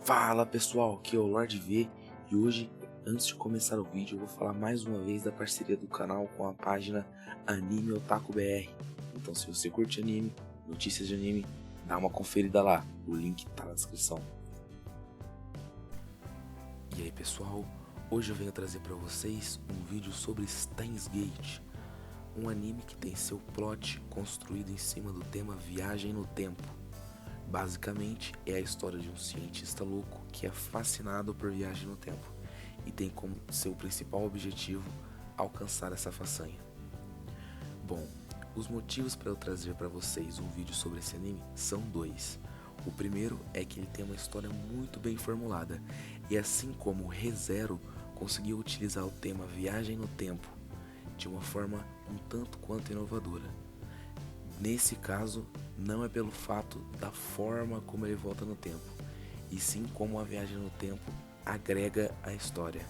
Fala pessoal, aqui é o Lord V e hoje, antes de começar o vídeo, eu vou falar mais uma vez da parceria do canal com a página Anime Otaku BR. Então se você curte anime, notícias de anime, dá uma conferida lá, o link tá na descrição. E aí pessoal, hoje eu venho trazer para vocês um vídeo sobre Steins Gate, um anime que tem seu plot construído em cima do tema Viagem no Tempo. Basicamente, é a história de um cientista louco que é fascinado por viagem no tempo e tem como seu principal objetivo alcançar essa façanha. Bom, os motivos para eu trazer para vocês um vídeo sobre esse anime são dois. O primeiro é que ele tem uma história muito bem formulada e assim como Re:Zero conseguiu utilizar o tema Viagem no Tempo de uma forma um tanto quanto inovadora. Nesse caso, não é pelo fato da forma como ele volta no tempo, e sim como a viagem no tempo agrega a história.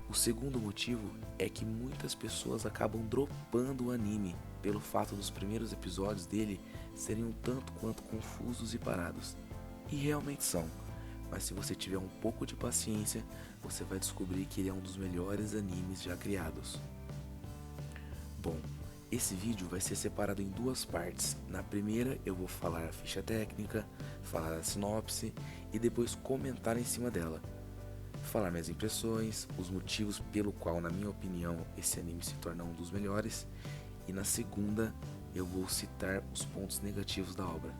O segundo motivo é que muitas pessoas acabam dropando o anime pelo fato dos primeiros episódios dele serem um tanto quanto confusos e parados. E realmente são, mas se você tiver um pouco de paciência, você vai descobrir que ele é um dos melhores animes já criados. Bom, esse vídeo vai ser separado em duas partes. Na primeira eu vou falar a ficha técnica, falar a sinopse e depois comentar em cima dela. Falar minhas impressões, os motivos pelo qual, na minha opinião, esse anime se torna um dos melhores. E na segunda eu vou citar os pontos negativos da obra.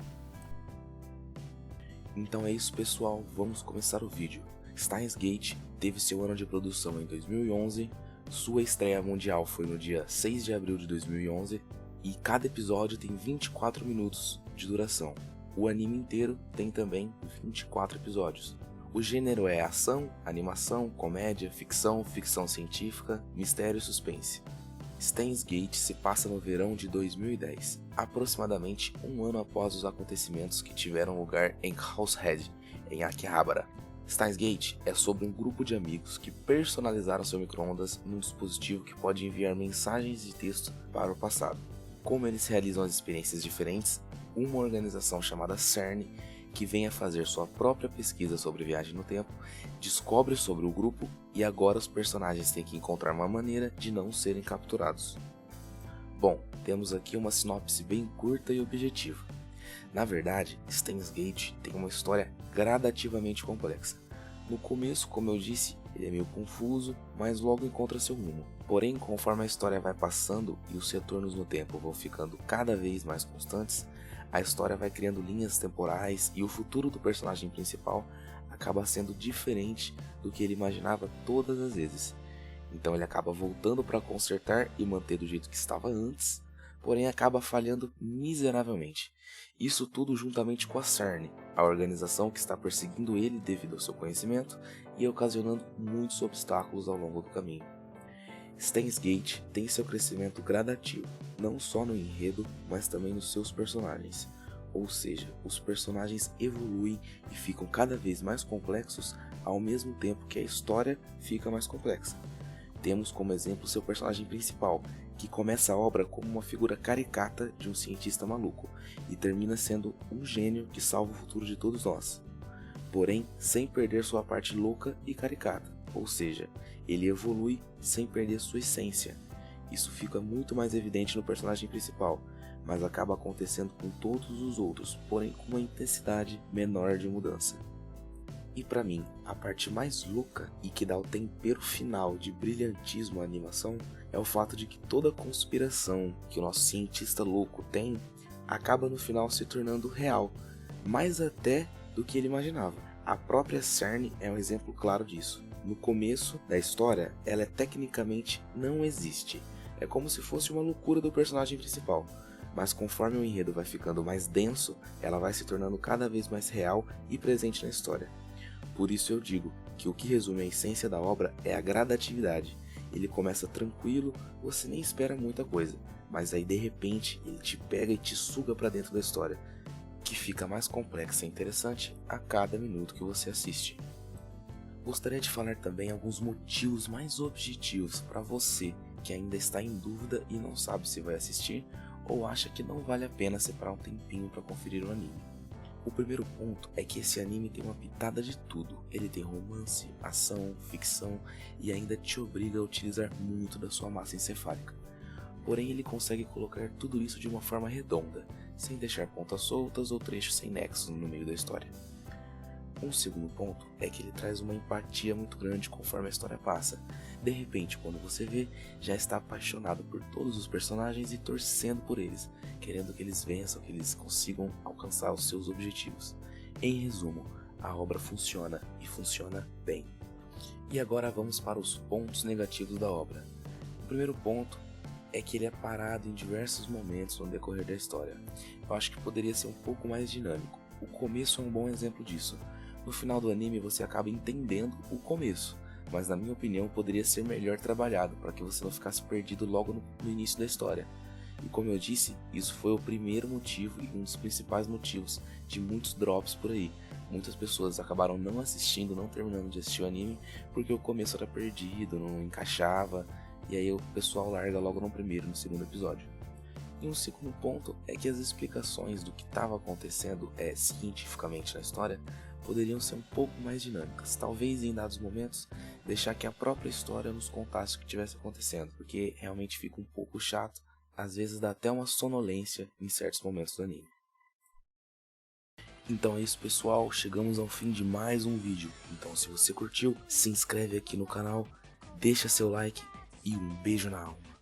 Então é isso pessoal, vamos começar o vídeo. Steins Gate teve seu ano de produção em 2011. Sua estreia mundial foi no dia 6 de abril de 2011 e cada episódio tem 24 minutos de duração. O anime inteiro tem também 24 episódios. O gênero é ação, animação, comédia, ficção científica, mistério e suspense. Steins Gate se passa no verão de 2010, aproximadamente um ano após os acontecimentos que tiveram lugar em Househead, em Akihabara. Steins Gate é sobre um grupo de amigos que personalizaram seu micro-ondas num dispositivo que pode enviar mensagens de texto para o passado. Como eles realizam as experiências diferentes, uma organização chamada CERN, que vem a fazer sua própria pesquisa sobre viagem no tempo, descobre sobre o grupo e agora os personagens têm que encontrar uma maneira de não serem capturados. Bom, temos aqui uma sinopse bem curta e objetiva. Na verdade, Steins Gate tem uma história gradativamente complexa. No começo, como eu disse, ele é meio confuso, mas logo encontra seu rumo. Porém, conforme a história vai passando e os retornos no tempo vão ficando cada vez mais constantes, a história vai criando linhas temporais e o futuro do personagem principal acaba sendo diferente do que ele imaginava todas as vezes. Então ele acaba voltando para consertar e manter do jeito que estava antes, porém acaba falhando miseravelmente. Isso tudo juntamente com a CERN, a organização que está perseguindo ele devido ao seu conhecimento e ocasionando muitos obstáculos ao longo do caminho. Steins Gate tem seu crescimento gradativo, não só no enredo, mas também nos seus personagens. Ou seja, os personagens evoluem e ficam cada vez mais complexos ao mesmo tempo que a história fica mais complexa. Temos como exemplo seu personagem principal, que começa a obra como uma figura caricata de um cientista maluco e termina sendo um gênio que salva o futuro de todos nós. Porém, sem perder sua parte louca e caricata, ou seja, ele evolui sem perder sua essência. Isso fica muito mais evidente no personagem principal, mas acaba acontecendo com todos os outros, porém com uma intensidade menor de mudança. E pra mim, a parte mais louca e que dá o tempero final de brilhantismo à animação é o fato de que toda a conspiração que o nosso cientista louco tem acaba no final se tornando real, mais até do que ele imaginava. A própria CERN é um exemplo claro disso. No começo da história, ela tecnicamente não existe. É como se fosse uma loucura do personagem principal. Mas conforme o enredo vai ficando mais denso, ela vai se tornando cada vez mais real e presente na história. Por isso eu digo que o que resume a essência da obra é a gradatividade. Ele começa tranquilo, você nem espera muita coisa, mas aí de repente ele te pega e te suga para dentro da história, que fica mais complexa e interessante a cada minuto que você assiste. Gostaria de falar também alguns motivos mais objetivos para você que ainda está em dúvida e não sabe se vai assistir ou acha que não vale a pena separar um tempinho para conferir o anime. O primeiro ponto é que esse anime tem uma pitada de tudo. Ele tem romance, ação, ficção e ainda te obriga a utilizar muito da sua massa encefálica. Porém, ele consegue colocar tudo isso de uma forma redonda, sem deixar pontas soltas ou trechos sem nexos no meio da história. Um segundo ponto é que ele traz uma empatia muito grande conforme a história passa. De repente, quando você vê, já está apaixonado por todos os personagens e torcendo por eles, querendo que eles vençam, que eles consigam alcançar os seus objetivos. Em resumo, a obra funciona e funciona bem. E agora vamos para os pontos negativos da obra. O primeiro ponto é que ele é parado em diversos momentos no decorrer da história. Eu acho que poderia ser um pouco mais dinâmico. O começo é um bom exemplo disso. No final do anime você acaba entendendo o começo, mas na minha opinião poderia ser melhor trabalhado para que você não ficasse perdido logo no início da história. E como eu disse, isso foi o primeiro motivo e um dos principais motivos de muitos drops por aí. Muitas pessoas acabaram não assistindo, não terminando de assistir o anime, porque o começo era perdido, não encaixava, e aí o pessoal larga logo no primeiro e no segundo episódio. E um segundo ponto é que as explicações do que estava acontecendo cientificamente na história poderiam ser um pouco mais dinâmicas, talvez em dados momentos deixar que a própria história nos contasse o que estivesse acontecendo, porque realmente fica um pouco chato, às vezes dá até uma sonolência em certos momentos do anime. Então é isso pessoal, chegamos ao fim de mais um vídeo, então se você curtiu, se inscreve aqui no canal, deixa seu like e um beijo na alma.